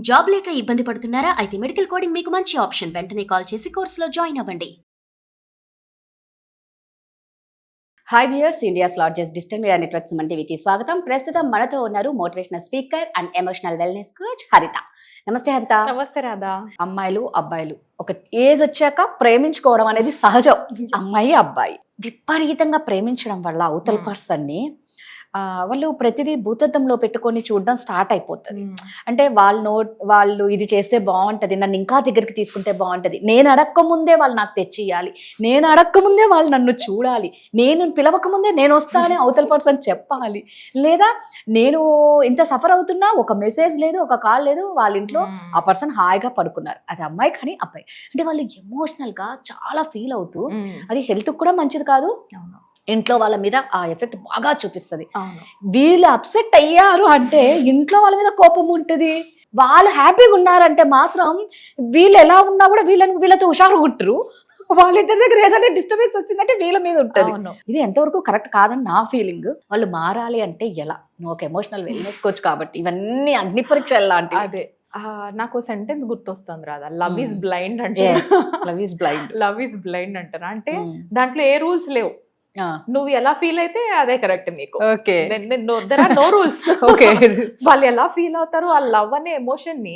Job లేక ఇబ్బంది పడుతున్నారా? అయితే మెడికల్ కోడింగ్ మీకు మంచి ఆప్షన్. వెంటనే కాల్ చేసి కోర్సులో జాయిన్ అవ్వండి. Hi viewers, India's largest digital media network Suman టీవీకి స్వాగతం. ప్రస్తుతం మనతో ఉన్నారు motivational speaker and emotional wellness coach హరిత. నమస్తే హరిత. నమస్తే రాధా. అమ్మాయిలు అబ్బాయిలు ఒక ఏజ్ వచ్చాక ప్రేమించుకోవడం అనేది సహజం. అమ్మాయి అబ్బాయి విపరీతంగా ప్రేమించడం వల్ల అవతల పర్సన్ ని వాళ్ళు ప్రతిదీ భూతత్వంలో పెట్టుకొని చూడడం స్టార్ట్ అయిపోతుంది. అంటే వాళ్ళు ఇది చేస్తే బాగుంటది, నన్ను ఇంకా దగ్గరికి తీసుకుంటే బాగుంటది, నేను అడక్క ముందే వాళ్ళు నాకు తెచ్చియాలి, నేను అడక్క ముందే వాళ్ళు నన్ను చూడాలి, నేను పిలవక ముందే నేను వస్తానని అవతల పర్సన్ చెప్పాలి, లేదా నేను ఇంత సఫర్ అవుతున్నా ఒక మెసేజ్ లేదు, ఒక కాల్ లేదు, వాళ్ళ ఇంట్లో ఆ పర్సన్ హాయిగా పడుకున్నారు. అది అమ్మాయి కానీ అబ్బాయి, అంటే వాళ్ళు ఎమోషనల్ గా చాలా ఫీల్ అవుతూ, అది హెల్త్ కూడా మంచిది కాదు, ఇంట్లో వాళ్ళ మీద ఆ ఎఫెక్ట్ బాగా చూపిస్తుంది. వీళ్ళు అప్సెట్ అయ్యారు అంటే ఇంట్లో వాళ్ళ మీద కోపం ఉంటుంది. వాళ్ళు హ్యాపీగా ఉన్నారంటే మాత్రం వీళ్ళు ఎలా ఉన్నా కూడా వీళ్ళతో హుషారు కుట్టరు. వాళ్ళిద్దరి దగ్గర ఏదైనా డిస్టర్బెన్స్ వచ్చిందంటే వీళ్ళ మీద ఉంటుంది. ఇది ఎంతవరకు కరెక్ట్ కాదని నా ఫీలింగ్. వాళ్ళు మారాలి అంటే ఎలా? నువ్వు ఒక ఎమోషనల్ వెల్నెస్ కోచ్ కాబట్టి ఇవన్నీ అగ్ని పరీక్ష లాంటివి. అదే నాకు సెంటెన్స్ గుర్తొస్తుంది రాదా, లవ్ ఈజ్ బ్లైండ్ అంటే. లవ్ ఈజ్ బ్లైండ్ అంటారా అంటే దాంట్లో ఏ రూల్స్ లేవు. నువ్వు ఎలా ఫీల్ అయితే అదే కరెక్ట్ నీకు. No rules. వాళ్ళు ఎలా ఫీల్ అవుతారు, ఆ లవ్ అనే ఎమోషన్ ని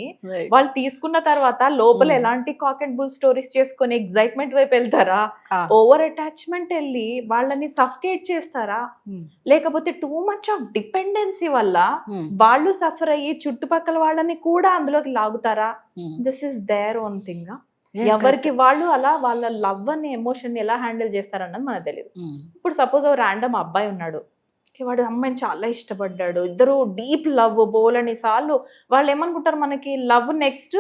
వాళ్ళు తీసుకున్న తర్వాత లోపల ఎలాంటి కాక్ అండ్ బుల్ స్టోరీస్ చేసుకుని ఎగ్జైట్మెంట్ వైపు వెళ్తారా, ఓవర్ అటాచ్మెంట్ వెళ్ళి వాళ్ళని సఫకేట్ చేస్తారా, లేకపోతే టూ మచ్ ఆఫ్ డిపెండెన్సీ వల్ల వాళ్ళు సఫర్ అయ్యి చుట్టుపక్కల వాళ్ళని కూడా అందులోకి లాగుతారా. This is their own thing. ఎవరికి వాళ్ళు అలా వాళ్ళ లవ్ అనే ఎమోషన్ ఎలా హ్యాండిల్ చేస్తారన్నది మనకు తెలియదు. ఇప్పుడు సపోజ్ ఓ ర్యాండమ్ అబ్బాయి ఉన్నాడు, వాడు అమ్మాయిని చాలా ఇష్టపడ్డాడు, ఇద్దరు డీప్ లవ్ బోలని సార్లు. వాళ్ళు ఏమనుకుంటారు, మనకి లవ్ నెక్స్ట్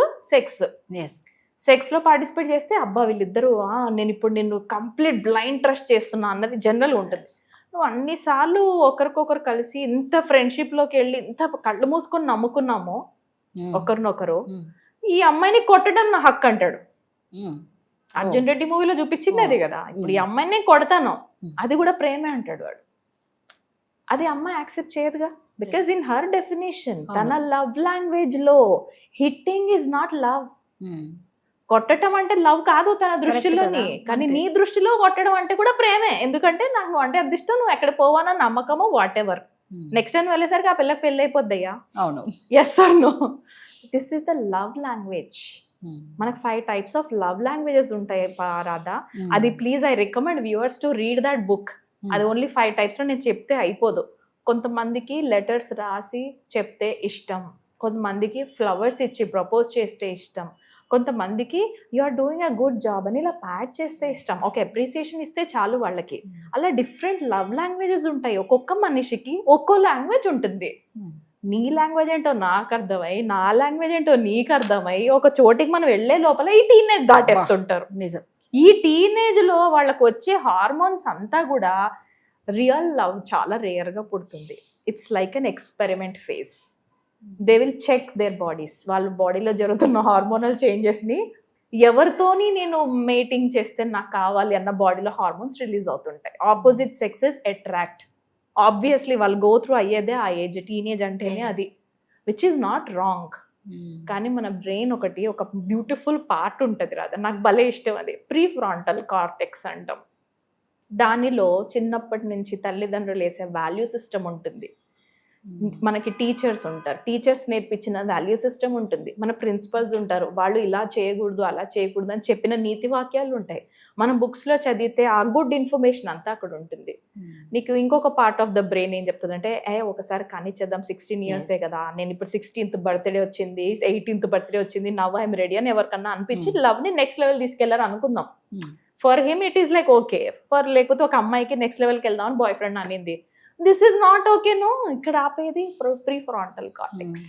సెక్స్ లో పార్టిసిపేట్ చేస్తే అబ్బా వీళ్ళిద్దరు నేను ఇప్పుడు నిన్ను కంప్లీట్ బ్లైండ్ ట్రస్ట్ చేస్తున్నా అన్నది జనరల్ ఉంటుంది. నువ్వు అన్నిసార్లు ఒకరికొకరు కలిసి ఇంత ఫ్రెండ్షిప్ లోకి వెళ్ళి ఇంత కళ్ళు మూసుకొని నమ్ముకున్నాము ఒకరినొకరు, ఈ అమ్మాయిని కొట్టడం నా హక్కు అంటాడు. అర్జున్ రెడ్డి మూవీలో చూపించింది అది కదా. ఇప్పుడు ఈ అమ్మాయిని నేను కొడతాను, అది కూడా ప్రేమే అంటాడు వాడు. అది అమ్మాయి యాక్సెప్ట్ చేయదుగా, బికాస్ ఇన్ హర్ డెఫినేషన్ తన లవ్ లాంగ్వేజ్ లో హిట్టింగ్ ఈజ్ నాట్ లవ్. కొట్టడం అంటే లవ్ కాదు తన దృష్టిలోని, కానీ నీ దృష్టిలో కొట్టడం అంటే కూడా ప్రేమే. ఎందుకంటే నాకు అంటే అది ఇష్టం, నువ్వు ఎక్కడ పోవానో నమ్మకమో వాట్ ఎవర్. నెక్స్ట్ టైం వెళ్ళేసరికి ఆ పిల్లకి పెళ్ళి అయిపోద్దయ్యా. అవును, yes or no. This is the love language. మనకు 5 types ఆఫ్ లవ్ లాంగ్వేజెస్ ఉంటాయి రాధా. అది please I recommend viewers to read that book. అది ఓన్లీ 5 types లో నేను చెప్తే అయిపోదు. కొంతమందికి లెటర్స్ రాసి చెప్తే ఇష్టం, కొంతమందికి ఫ్లవర్స్ ఇచ్చి ప్రపోజ్ చేస్తే ఇష్టం, కొంతమందికి you are doing a good job అని ఇలా ప్యాట్ చేస్తే ఇష్టం, ఒక అప్రిసియేషన్ ఇస్తే చాలు వాళ్ళకి. అలా డిఫరెంట్ లవ్ లాంగ్వేజెస్ ఉంటాయి. ఒక్కొక్క మనిషికి ఒక్కో లాంగ్వేజ్ ఉంటుంది. నీ లాంగ్వేజ్ ఏంటో నాకు అర్థమై, నా లాంగ్వేజ్ ఏంటో నీకు అర్థమై, ఒక చోటికి మనం వెళ్లే లోపల ఈ టీనేజ్ దాటేస్తుంటారు. ఈ టీనేజ్ లో వాళ్ళకు వచ్చే హార్మోన్స్ అంతా కూడా రియల్ లవ్ చాలా రేర్ గా పుడుతుంది. It's like an experiment phase. They will check their bodies. వాళ్ళ బాడీలో జరుగుతున్న హార్మోనల్ చేంజెస్ ని, ఎవరితోని నేను మేటింగ్ చేస్తే నాకు కావాలి అన్న బాడీలో హార్మోన్స్ రిలీజ్ అవుతుంటాయి. Opposite sexes attract. ఆబ్వియస్లీ వాళ్ళు గో త్రూ అయ్యేదే ఆ ఏజ్, టీనేజ్ అంటేనే అది, విచ్ ఈజ్ నాట్ రాంగ్. కానీ మన బ్రెయిన్ ఒక బ్యూటిఫుల్ పార్ట్ ఉంటుంది రాదా, నాకు భలే ఇష్టం అది, ప్రీ ఫ్రాంటల్ కార్టెక్స్ అంటాం. దానిలో చిన్నప్పటి నుంచి తల్లిదండ్రులు వేసే వాల్యూ సిస్టమ్ ఉంటుంది. మనకి టీచర్స్ ఉంటారు, టీచర్స్ నేర్పించిన వాల్యూ సిస్టమ్ ఉంటుంది. మన ప్రిన్సిపల్స్ ఉంటారు, వాళ్ళు ఇలా చేయకూడదు అలా చేయకూడదు అని చెప్పిన నీతి వాక్యాలు ఉంటాయి. మనం బుక్స్లో చదివితే ఆ గుడ్ ఇన్ఫర్మేషన్ అంతా అక్కడ ఉంటుంది. నీకు ఇంకొక పార్ట్ ఆఫ్ ద బ్రెయిన్ ఏం చెప్తుందంటే, ఒకసారి కానిచ్చేద్దాం, 16 years కదా, నేను ఇప్పుడు 16th బర్త్డే వచ్చింది, 18th బర్త్డే వచ్చింది, నవ్ ఐఎమ్ రెడీ అని ఎవరికన్నా అనిపించి లవ్ని నెక్స్ట్ లెవెల్ తీసుకెళ్లారు అనుకుందాం. For him it is like okay. లేకపోతే ఒక అమ్మాయికి నెక్స్ట్ లెవెల్కి వెళ్దాం అని బాయ్ ఫ్రెండ్ అనింది, this is not okay. No, ఇక్కడ ఆపేది ప్రీ ఫ్రాంటల్ కార్టెక్స్.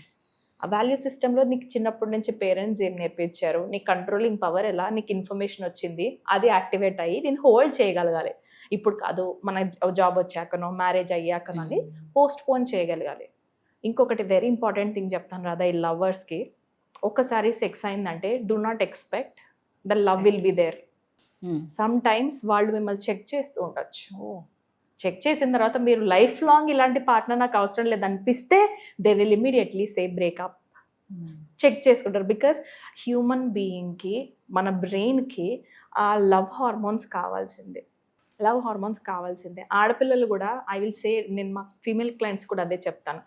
ఆ వాల్యూ సిస్టంలో నీకు చిన్నప్పటి నుంచి పేరెంట్స్ ఏం నేర్పించారు, నీ కంట్రోలింగ్ పవర్ ఎలా, నీకు ఇన్ఫర్మేషన్ వచ్చింది, అది యాక్టివేట్ అయ్యి నేను హోల్డ్ చేయగలగాలి. ఇప్పుడు కాదు, మన జాబ్ వచ్చాకనో మ్యారేజ్ అయ్యాకనో అని పోస్ట్ పోన్ చేయగలగాలి. ఇంకొకటి వెరీ ఇంపార్టెంట్ థింగ్ చెప్తాను రాదా, ఈ లవర్స్కి ఒక్కసారి సెక్స్ అయిందంటే do not expect the love will be there. Sometimes వాళ్ళు మిమ్మల్ని చెక్ చేస్తూ ఉండొచ్చు. చెక్ చేసిన తర్వాత మీరు లైఫ్ లాంగ్ ఇలాంటి పార్ట్నర్ నాకు అవసరం లేదనిపిస్తే they will immediately say breakup. Check చేసుకుంటారు. బికాస్ హ్యూమన్ బీయింగ్కి, మన బ్రెయిన్కి ఆ లవ్ హార్మోన్స్ కావాల్సిందే. ఆడపిల్లలు కూడా, ఐ విల్ సే, నేను మా ఫీమేల్ క్లయింట్స్ కూడా అదే చెప్తాను,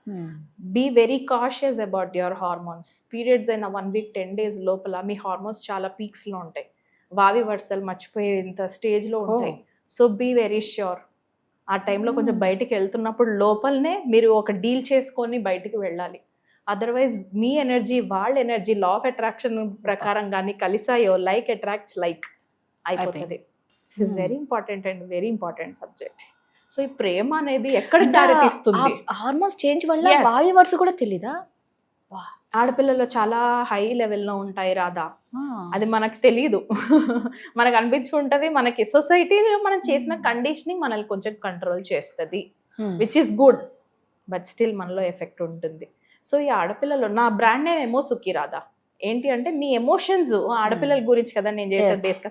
be very cautious about your hormones. Periods అయిన 1 week 10 days లోపల మీ హార్మోన్స్ చాలా పీక్స్లో ఉంటాయి, వావి వరుసలు మర్చిపోయేంత స్టేజ్లో ఉంటాయి. So be very sure. ఆ టైంలో కొంచెం బయటికి వెళ్తున్నప్పుడు లోపలనే మీరు ఒక డీల్ చేసుకొని బయటికి వెళ్ళాలి. అదర్వైజ్ మీ ఎనర్జీ వాళ్ళ ఎనర్జీ లా ఆఫ్ అట్రాక్షన్ ప్రకారం కానీ కలిసాయో, లైక్ అట్రాక్ట్స్ లైక్ అయిపోతుంది. This is very important and very important subject. So ఈ ప్రేమ అనేది ఎక్కడ దారితీస్తుంది? హార్మోన్స్ చేంజ్ వల్ల వాయు వరుస కూడా తెలీదా? ఆడపిల్లల్లో చాలా హై లెవెల్లో ఉంటాయి రాధా, అది మనకు తెలియదు. మనకు అనిపించుకుంటది, మనకి సొసైటీలో మనం చేసిన కండిషనింగ్ మనల్ని కొంచెం కంట్రోల్ చేస్తుంది, which is good, but still మనలో ఎఫెక్ట్ ఉంటుంది. సో ఈ ఆడపిల్లలు, నా బ్రాండ్ నేమ్ ఏమో సుఖీ రాధా. ఏంటి అంటే నీ ఎమోషన్స్, ఆడపిల్లల గురించి కదా నేను చేసేది బేస్గా.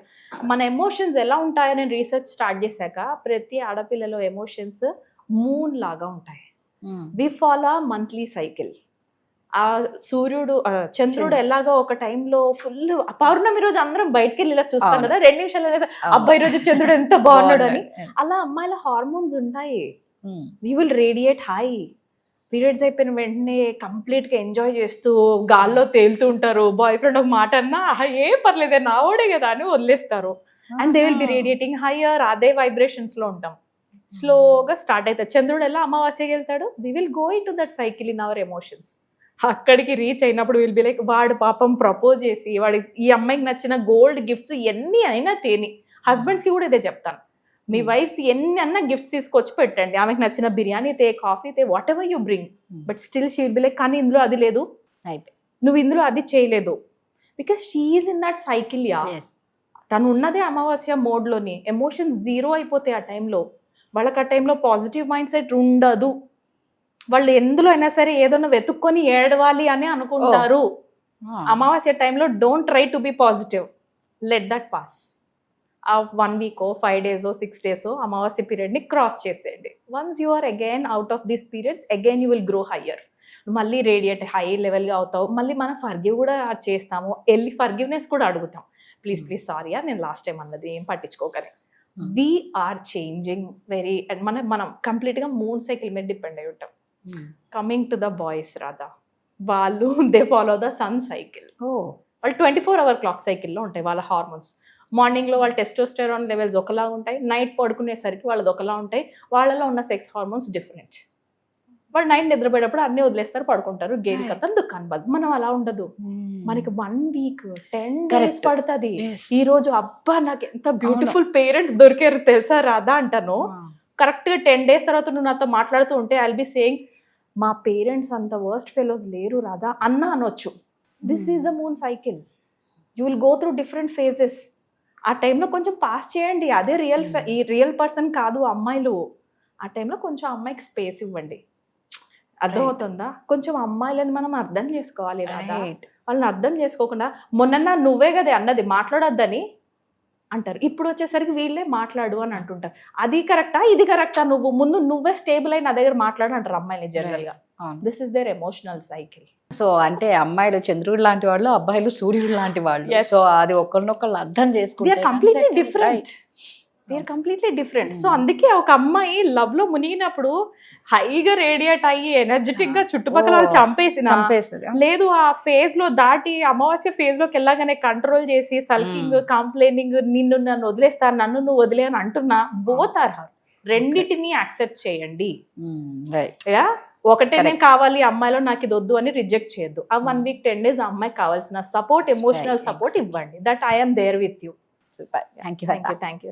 మన ఎమోషన్స్ ఎలా ఉంటాయో నేను రీసెర్చ్ స్టార్ట్ చేశాక, ప్రతి ఆడపిల్లలో ఎమోషన్స్ మూన్ లాగా ఉంటాయి. We follow monthly cycle. ఆ సూర్యుడు, చంద్రుడు ఎలాగో ఒక టైంలో ఫుల్ పౌర్ణమి రోజు అందరం బయటకు వెళ్ళి ఇలా చూస్తాం కదా, 2 నిమిషాలు అబ్బాయి రోజు చంద్రుడు ఎంత బాగున్నాడు అని. అలా అమ్మాయిల హార్మోన్స్ ఉంటాయి. We will radiate high. Periods అయిపోయిన వెంటనే కంప్లీట్గా ఎంజాయ్ చేస్తూ గాల్లో తేలుతూ ఉంటారు. బాయ్ ఫ్రెండ్ ఒక మాట అన్నా ఏం పర్లేదే నా ఓడే కదా అని వదిలేస్తారు. And they will be radiating higher. అదే వైబ్రేషన్స్లో ఉంటాం. స్లోగా స్టార్ట్ అవుతుంది. చంద్రుడు ఎలా అమావాస్యకి వెళ్తాడు, we will go into that cycle in our emotions. అక్కడికి రీచ్ అయినప్పుడు విల్ బి లైక్, వాడు పాపం ప్రపోజ్ చేసి వాడి ఈ అమ్మాయికి నచ్చిన గోల్డ్ గిఫ్ట్స్ ఎన్ని అయినా తేని. హస్బెండ్స్కి కూడా ఇదే చెప్తాను, మీ వైఫ్స్ ఎన్ని అన్నా గిఫ్ట్స్ తీసుకొచ్చి పెట్టండి, ఆమెకు నచ్చిన బిర్యానీ తే, కాఫీ తే, what ever you bring, but still she will be like, కానీ ఇందులో అది లేదు, నువ్వు ఇందులో అది చేయలేదు, because she is in that cycle. Yeah, తను ఉన్నదే అమావాస్య మోడ్లోని. ఎమోషన్స్ జీరో అయిపోతాయి ఆ టైంలో. వాళ్ళకి ఆ టైంలో పాజిటివ్ మైండ్ సెట్ ఉండదు. వాళ్ళు ఎందులో అయినా సరే ఏదైనా వెతుక్కొని ఏడవాలి అని అనుకుంటారు. అమావాస్య టైంలో don't try to be positive, let that pass. ఆ 1 week 5 days 6 days అమావాస్య పీరియడ్ని క్రాస్ చేసేయండి. Once you are again out of these periods, again you will grow higher. మళ్ళీ రేడియేట్ హై లెవెల్గా అవుతావు. మళ్ళీ మనం ఫర్గివ్ కూడా చేస్తాము, వెళ్ళి ఫర్గివ్నెస్ కూడా అడుగుతాం. ప్లీజ్ సారీ, నేను లాస్ట్ టైం అన్నది ఏం పట్టించుకోకని. We are changing very, and మనం కంప్లీట్గా మూన్ సైకిల్ మీద డిపెండ్ అయి ఉంటాం. Coming to the boys Radha, వాళ్ళు they follow the sun cycle. వాళ్ళు 24-hour clock సైకిల్లో ఉంటాయి వాళ్ళ హార్మోన్స్. మార్నింగ్లో వాళ్ళ టెస్టోస్టెరాన్ లెవెల్స్ ఒకలా ఉంటాయి, నైట్ పడుకునేసరికి వాళ్ళది ఒకలా ఉంటాయి. వాళ్ళలో ఉన్న సెక్స్ హార్మోన్స్ డిఫరెంట్. వాళ్ళు నైట్ నిద్రపోయేటప్పుడు అన్నీ వదిలేస్తారు, పడుకుంటారు, గేమ్ కథం దుకాన్ బద్. మనం అలా ఉండదు. మనకి 1 week 10 days పడుతుంది. ఈ రోజు అబ్బా నాకు ఎంత బ్యూటిఫుల్ పేరెంట్స్ దొరికారు తెలుసా రాధా అంటాను. కరెక్ట్గా 10 days తర్వాత నువ్వు నాతో మాట్లాడుతూ ఉంటే ఐ విల్ బి సేయింగ్, మా పేరెంట్స్ అంత వర్స్ట్ ఫెలోస్ లేరు రాధా అన్న అనొచ్చు. This is the moon cycle. You will go through different phases. ఆ టైంలో కొంచెం పాస్ చేయండి. అదే రియల్ పర్సన్ కాదు అమ్మాయిలు. ఆ టైంలో కొంచెం అమ్మాయికి స్పేస్ ఇవ్వండి. అర్థమవుతుందా? కొంచెం అమ్మాయిలను మనం అర్థం చేసుకోవాలి రాధా. వాళ్ళని అర్థం చేసుకోకుండా, మొన్న నువ్వే కదా అన్నది మాట్లాడొద్దని అంటారు, ఇప్పుడు వచ్చేసరికి వీళ్ళే మాట్లాడు అని అంటుంటారు. అది కరెక్టా ఇది కరెక్టా, నువ్వు ముందు నువ్వే స్టేబుల్ అయి నా దగ్గర మాట్లాడు అంటారు అమ్మాయిని జనరల్గా. This is their emotional cycle. So అంటే అమ్మాయిలు చంద్రుడు లాంటి వాళ్ళు, అబ్బాయిలు సూర్యుడు లాంటి వాళ్ళు. సో అది ఒకరినొకళ్ళు అర్థం చేసుకుంటే completely different. They are completely different. So అందుకే ఒక అమ్మాయి లవ్ లో మునిగినప్పుడు హైగా రేడియేట్ అయ్యి ఎనర్జెటిక్ గా చుట్టుపక్కల వాళ్ళు చంపేసి లేదు, ఆ ఫేజ్ లో దాటి అమావాస్య ఫేజ్ లోకి వెళ్ళగానే కంట్రోల్ చేసి సల్కింగ్, కంప్లైనింగ్, నిన్ను నన్ను వదిలేస్తాను, నన్ను నువ్వు వదిలే అని అంటున్నా, బోత్ ఆర్ హర్. రెండిటిని యాక్సెప్ట్ చేయండి. ఒకటే నేను కావాలి అమ్మాయిలో, నాకు ఇది వద్దు అని రిజెక్ట్ చేయొద్దు. ఆ 1 week 10 days ఆ అమ్మాయికి కావాల్సిన సపోర్ట్, ఎమోషనల్ సపోర్ట్ ఇవ్వండి. That I am there with you. Thank you. Thank you.